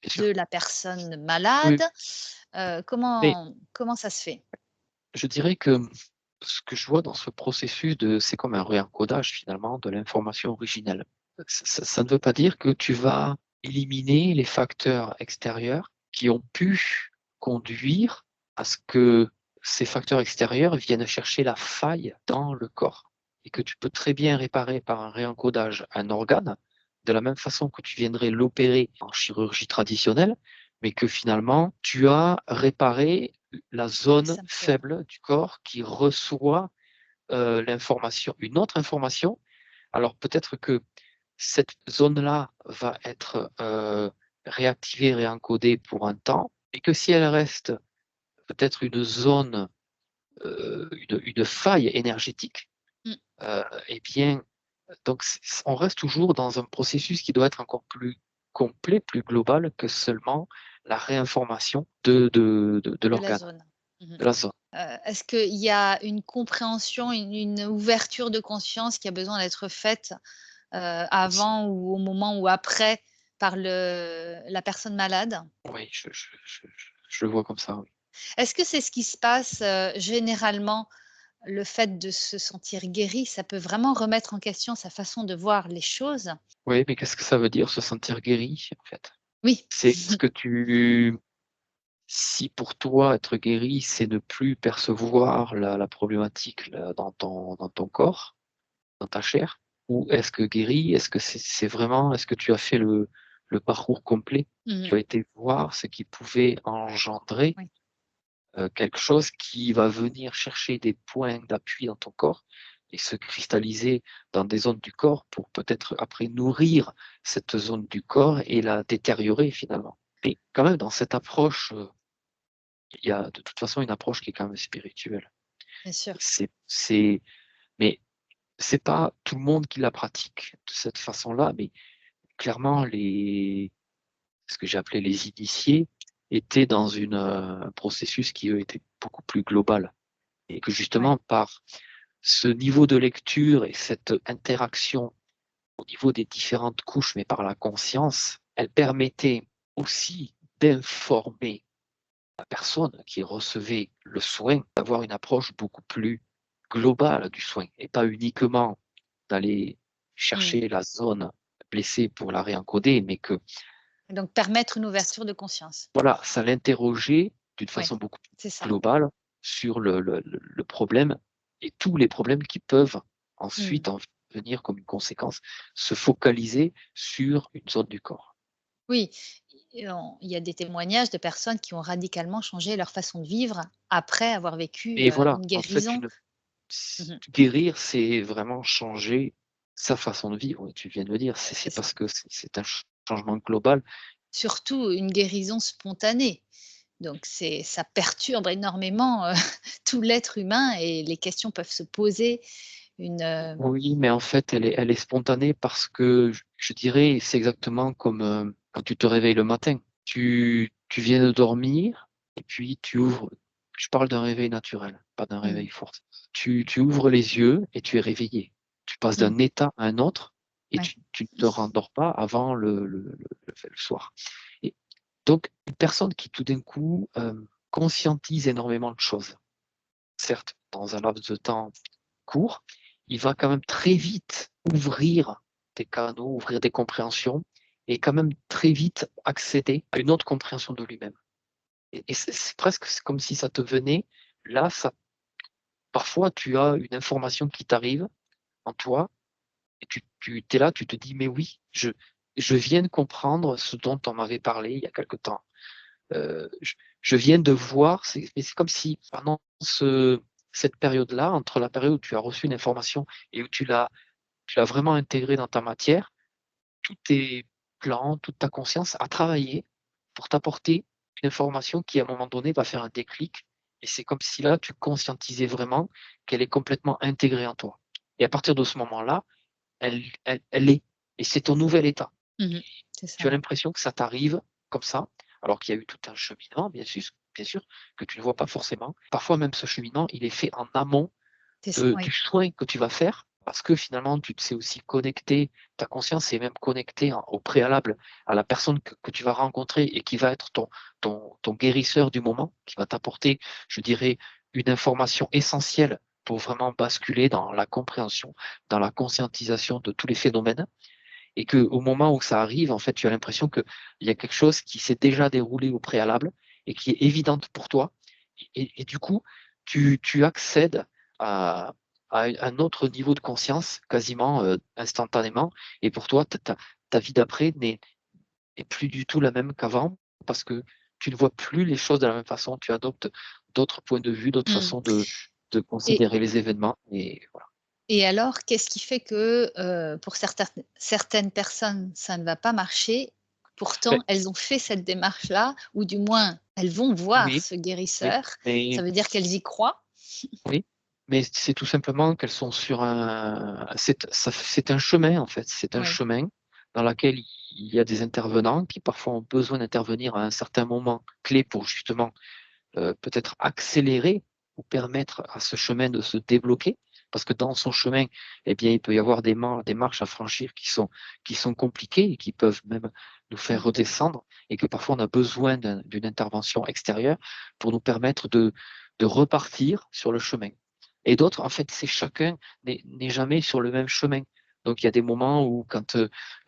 Bien de sûr. la personne Oui, malade? mais Comment ça se fait? je dirais que ce que je vois dans ce processus c'est comme un réencodage finalement de l'information originelle. Ça ne veut pas dire que tu vas éliminer les facteurs extérieurs qui ont pu conduire à ce que ces facteurs extérieurs viennent chercher la faille dans le corps et que tu peux très bien réparer par un réencodage un organe de la même façon que tu viendrais l'opérer en chirurgie traditionnelle, mais que finalement tu as réparé la Les zone symptômes. faible du corps qui reçoit, l'information une autre information. Alors peut-être que cette zone-là va être, réactivée, réencodée pour un temps et que si elle reste peut-être une zone, une faille énergétique, Mmh. et bien, donc on reste toujours dans un processus qui doit être encore plus complet, plus global que seulement la réinformation de De la l'organe, zone. Mmh. de la zone. Est-ce qu'il y a une compréhension, une ouverture de conscience qui a besoin d'être faite, avant ou au moment ou après par la personne malade? Oui, je le vois comme ça, oui. Est-ce que c'est ce qui se passe, généralement, le fait de se sentir guéri, ça peut vraiment remettre en question sa façon de voir les choses? Oui, mais qu'est-ce que ça veut dire se sentir guéri, en fait? Oui. C'est ce que tu si pour toi être guéri, c'est ne plus percevoir la problématique là dans ton corps, dans ta chair? Ou est-ce que guéri, est-ce que c'est vraiment est-ce que tu as fait le parcours complet? Mmh. Tu as été voir ce qui pouvait engendrer, Oui. quelque chose qui va venir chercher des points d'appui dans ton corps et se cristalliser dans des zones du corps pour peut-être après nourrir cette zone du corps et la détériorer finalement. Mais quand même dans cette approche, il y a de toute façon une approche qui est quand même spirituelle. Bien sûr. C'est mais c'est pas tout le monde qui la pratique de cette façon-là, mais clairement ce que j'ai appelé les initiés étaient dans un processus qui, eux, était beaucoup plus global et que Ouais. justement par ce niveau de lecture et cette interaction au niveau des différentes couches, mais par la conscience, elle permettait aussi d'informer la personne qui recevait le soin, d'avoir une approche beaucoup plus globale du soin et pas uniquement d'aller Mmh. chercher la zone blessée pour la réencoder, mais que Donc permettre une ouverture de conscience. voilà, ça l'interrogeait d'une Oui, façon beaucoup plus c'est ça. globale sur le problème et tous les problèmes qui peuvent Mmh. ensuite en venir comme une conséquence, se focaliser sur une zone du corps. Oui, il y a des témoignages de personnes qui ont radicalement changé leur façon de vivre après avoir vécu, Et voilà, une en fait, guérison. Mmh. guérir, c'est vraiment changer sa façon de vivre, tu viens de le dire, C'est c'est ça. parce que c'est un changement global. Surtout une guérison spontanée. Donc ça perturbe énormément, tout l'être humain et les questions peuvent se poser. Une, Oui, mais en fait, elle est spontanée parce que je dirais, c'est exactement comme, quand tu te réveilles le matin. Tu viens de dormir et puis tu ouvres je parle d'un réveil naturel, pas d'un mmh, réveil forcé. Tu ouvres les yeux et tu es réveillé. Tu passes mmh, d'un état à un autre et ouais. tu ne te rendors pas avant le soir et donc une personne qui tout d'un coup, conscientise énormément de choses, certes dans un laps de temps court, il va quand même très vite ouvrir des canaux, ouvrir des compréhensions et quand même très vite accéder à une autre compréhension de lui-même. Et c'est presque c'est comme si ça te venait, là, ça parfois tu as une information qui t'arrive en toi et tu es là, tu te dis: «Mais oui, je viens de comprendre ce dont on m'avait parlé il y a quelque temps. Je viens de voir, mais c'est comme si pendant cette période-là, entre la période où tu as reçu une information et où tu l'as vraiment intégrée dans ta matière, tous tes plans, toute ta conscience a travaillé pour t'apporter une information qui, à un moment donné, va faire un déclic. Et c'est comme si là, tu conscientisais vraiment qu'elle est complètement intégrée en toi. Et à partir de ce moment-là, elle est. Et c'est ton nouvel état. Mmh. C'est Tu ça, as ouais. l'impression que ça t'arrive comme ça, alors qu'il y a eu tout un cheminement, bien sûr, que tu ne vois pas forcément. Parfois même ce cheminement, il est fait en amont C'est ça, du oui. soin que tu vas faire, parce que finalement, tu te sais aussi connecter, ta conscience est même connectée au préalable à la personne que tu vas rencontrer et qui va être ton guérisseur du moment, qui va t'apporter, je dirais, une information essentielle pour vraiment basculer dans la compréhension, dans la conscientisation de tous les phénomènes. Et qu'au moment où ça arrive, en fait, tu as l'impression qu'il y a quelque chose qui s'est déjà déroulé au préalable et qui est évidente pour toi. Et du coup, tu accèdes à, à un autre niveau de conscience quasiment instantanément. Et pour toi, ta vie d'après n'est plus du tout la même qu'avant parce que tu ne vois plus les choses de la même façon. Tu adoptes d'autres points de vue, d'autres Mmh. façons de et considérer les événements. Et voilà. et alors, qu'est-ce qui fait que, pour certaines personnes, ça ne va pas marcher, Ben, pourtant elles ont fait cette démarche-là ou du moins elles vont voir oui, ce oui, guérisseur, ça mais veut dire qu'elles y croient? oui, mais c'est tout simplement qu'elles sont sur c'est un chemin en fait, c'est un Oui. chemin dans lequel il y a des intervenants qui parfois ont besoin d'intervenir à un certain moment clé pour justement, peut-être accélérer ou permettre à ce chemin de se débloquer. Parce que dans son chemin, eh bien, il peut y avoir des marches à franchir qui sont compliquées et qui peuvent même nous faire Mmh. redescendre et que parfois on a besoin d'une intervention extérieure pour nous permettre de repartir sur le chemin. Et d'autres, en fait, c'est chacun n'est jamais sur le même chemin. Donc il y a des moments où quand,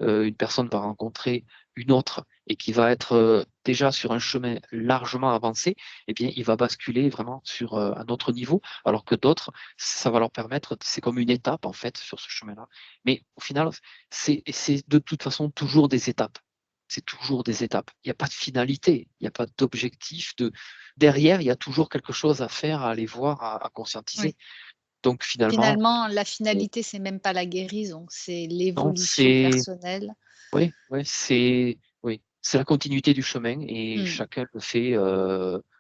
une personne va rencontrer une autre et qui va être, déjà sur un chemin largement avancé, eh bien, il va basculer vraiment sur, un autre niveau, alors que d'autres, ça va leur permettre c'est comme une étape, en fait, sur ce chemin-là. Mais au final, c'est de toute façon toujours des étapes. C'est toujours des étapes. Il y a pas de finalité, il y a pas d'objectif de derrière, il y a toujours quelque chose à faire, à aller voir, à Oui. conscientiser. Donc finalement, Finalement, la heu, finalité, c'est même pas la guérison, c'est non, l'évolution c'est personnelle. oui, c'est la continuité du chemin et Mmh. chacun le fait,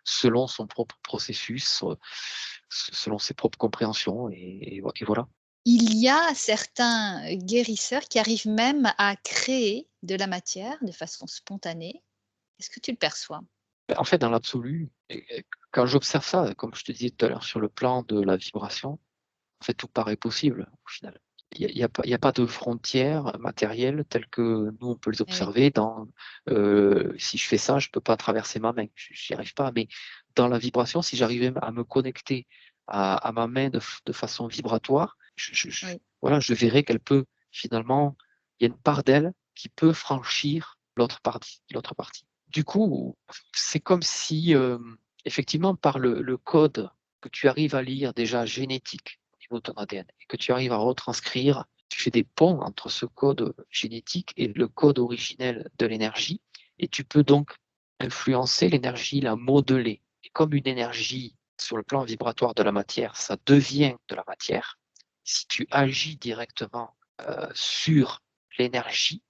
selon son propre processus, selon ses propres compréhensions et voilà. Il y a certains guérisseurs qui arrivent même à créer de la matière de façon spontanée. Est-ce que tu le perçois? En fait, dans l'absolu et quand j'observe ça, comme je te disais tout à l'heure sur le plan de la vibration, en fait, tout paraît possible au final. Il y a pas de frontières matérielles telles que nous on peut les Eh oui. observer dans, si je fais ça, je peux pas traverser ma main, j'y arrive pas. Mais dans la vibration, si j'arrivais à me connecter à ma main de façon vibratoire, Oui. voilà, je verrais qu'elle peut finalement il y a une part d'elle qui peut franchir l'autre partie. Du coup, c'est comme si, effectivement par le code que tu arrives à lire déjà génétique au niveau de ton ADN et que tu arrives à retranscrire, tu fais des ponts entre ce code génétique et le code originel de l'énergie et tu peux donc influencer l'énergie, la modeler. Et comme une énergie sur le plan vibratoire de la matière, ça devient de la matière. Si tu agis directement, sur l'énergie,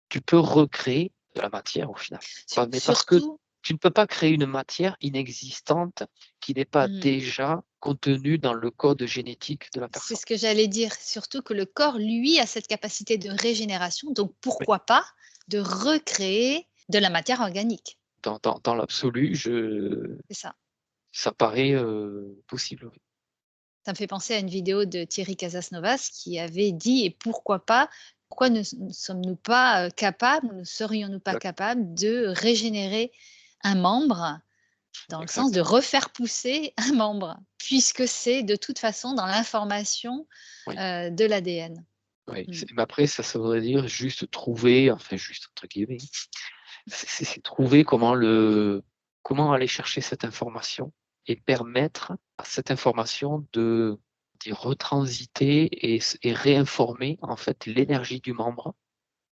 tu peux recréer de la matière au final. Mais parce que Surtout tu ne peux pas créer une matière inexistante qui n'est pas mmh, déjà contenue dans le code génétique de la c'est personne. ce que j'allais dire, surtout que le corps, lui, a cette capacité de régénération, donc Oui. pourquoi pas de recréer de la matière organique? Dans l'absolu, C'est ça. ça paraît, possible, oui. Ça me fait penser à une vidéo de Thierry Casasnovas qui avait dit: «Et pourquoi pas? Pourquoi ne sommes-nous pas, capables, ne serions-nous pas Exact, capables de régénérer un membre?» Dans le sens de exactement. refaire pousser un membre, puisque c'est de toute façon dans l'information, Oui, de l'ADN. oui. Mmh. Mais après ça voudrait dire juste trouver, enfin «juste» entre guillemets, c'est trouver comment aller chercher cette information et permettre à cette information de retransiter et réinformer en fait Mmh. l'énergie du membre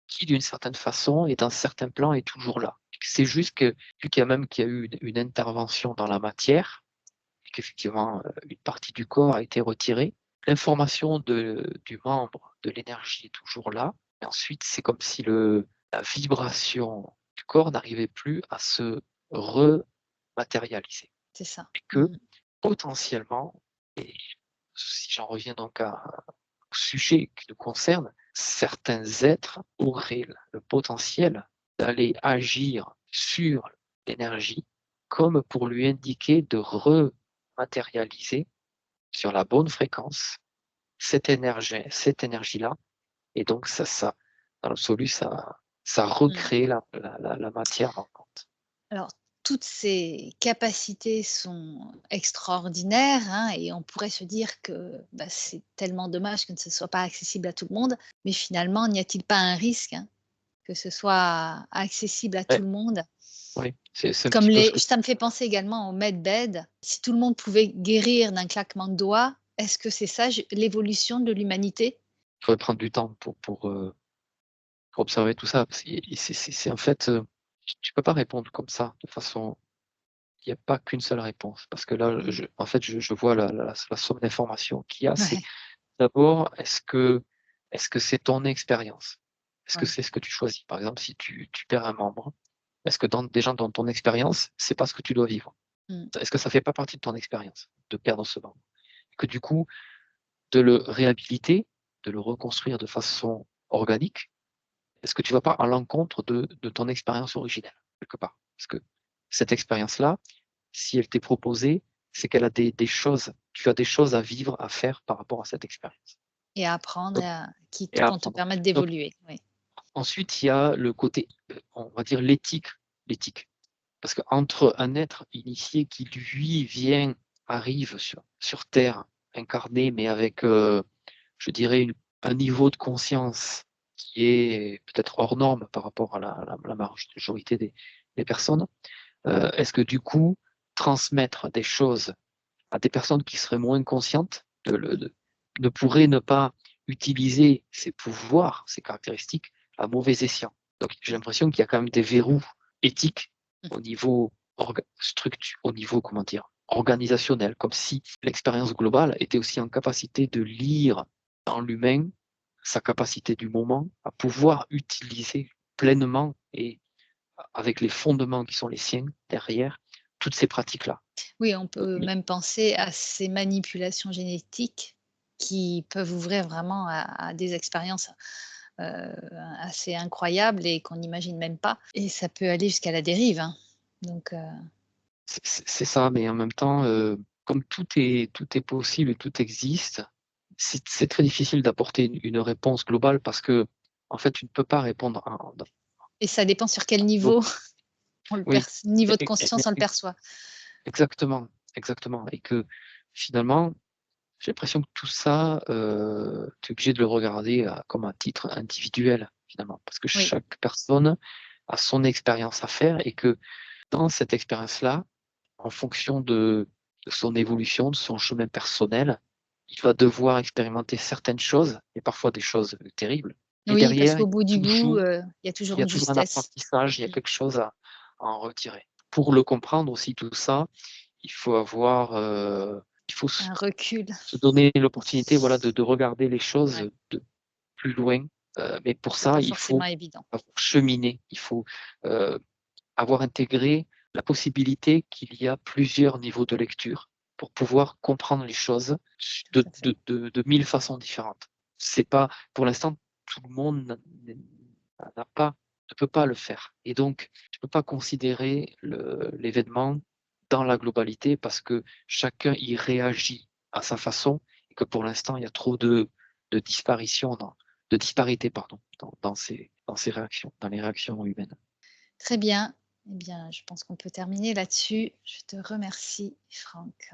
qui d'une certaine façon et dans certains plans est toujours là. C'est juste que vu qu'il y a eu une intervention dans la matière et qu'effectivement, une partie du corps a été retirée, l'information du membre, de l'énergie est toujours là et ensuite c'est comme si la vibration du corps n'arrivait plus à se rematérialiser c'est ça. et que potentiellement et si j'en reviens donc au sujet qui nous concerne, certains êtres auraient le potentiel d'aller agir sur l'énergie comme pour lui indiquer de rematérialiser sur la bonne fréquence cette énergie-là. Et donc dans l'absolu, ça Mmh. recrée la matière manquante. Alors, toutes ces capacités sont extraordinaires, hein, et on pourrait se dire que, bah, c'est tellement dommage que ce ne soit pas accessible à tout le monde. Mais finalement, n'y a-t-il pas un risque, hein, que ce soit accessible à tout Ouais, le monde? oui, c'est un Comme petit peu ce que ça me fait penser également au medbed. Si tout le monde pouvait guérir d'un claquement de doigts, est-ce que c'est ça l'évolution de l'humanité? il faudrait prendre du temps pour observer tout ça. Parce que c'est en fait, tu peux pas répondre comme ça de façon. Il y a pas qu'une seule réponse parce que là, Mmh. en fait, je vois la somme d'informations qu'il y a. C'est Ouais, d'abord, est-ce que c'est ton expérience? Est-ce que ouais. c'est ce que tu choisis? Par exemple, si tu perds un membre, est-ce que déjà dans ton expérience, c'est pas ce que tu dois vivre? Mmh. Est-ce que ça fait pas partie de ton expérience de perdre ce membre? Que du coup, de le réhabiliter, de le reconstruire de façon organique, est-ce que tu vas pas à l'encontre de ton expérience originelle, quelque part? Parce que cette expérience-là, si elle t'est proposée, c'est qu'elle a des choses tu as des choses à vivre, à faire par rapport à cette expérience. Et à apprendre Donc qui et à vont te apprendre. permettre Donc d'évoluer, oui. ensuite, il y a le côté, on va dire l'éthique. Parce qu'entre un être initié qui lui arrive sur terre, incarné, mais avec, je dirais un niveau de conscience qui est peut-être hors norme par rapport à la majorité des personnes. Est-ce que du coup, transmettre des choses à des personnes qui seraient moins conscientes ne pourraient ne pas utiliser ses pouvoirs, ses caractéristiques à mauvais escient? Donc j'ai l'impression qu'il y a quand même des verrous éthiques Mmh. au niveau au niveau, comment dire, organisationnel, comme si l'expérience globale était aussi en capacité de lire dans l'humain sa capacité du moment à pouvoir utiliser pleinement et avec les fondements qui sont les siens derrière, toutes ces pratiques-là. Oui, on Donc peut mais même penser à ces manipulations génétiques qui peuvent ouvrir vraiment à des expériences, heu, assez incroyables et qu'on n'imagine même pas, et ça peut aller jusqu'à la dérive, hein. Donc c'est ça, mais en même temps, comme tout est possible et tout existe, c'est très difficile d'apporter une réponse globale parce que en fait, tu ne peux pas répondre en dans et ça dépend sur quel donc niveau on le oui, niveau de e conscience on le perçoit. exactement, exactement et que finalement, j'ai l'impression que tout ça, tu es obligé de le regarder comme un titre individuel, finalement. Parce que Oui, chaque personne a son expérience à faire et que dans cette expérience-là, en fonction de son évolution, de son chemin personnel, il va devoir expérimenter certaines choses et parfois des choses, terribles. Et oui, parce derrière, qu'au bout du bout, il y a il toujours y a une toujours un justesse. apprentissage, il y a Mmh. quelque chose à en retirer. Pour le comprendre aussi tout ça, il faut avoir, il faut Un recul. se donner l'opportunité, voilà, de regarder les Ouais, choses de plus loin, mais pour c'est ça, pas il forcément faut évident. avoir cheminé, il faut, heu, avoir intégré la possibilité qu'il y a plusieurs niveaux de lecture pour pouvoir comprendre les choses Tout à fait. de 1000 façons différentes. C'est pas pour l'instant, tout le monde n'a pas ne peut pas le faire et donc tu peux pas considérer l'événement dans la globalité parce que chacun y réagit à sa façon et que pour l'instant, il y a trop de disparition de disparité pardon, dans ces réactions, dans les réactions humaines. Très bien. Eh bien, je pense qu'on peut terminer là-dessus. Je te remercie, Franck.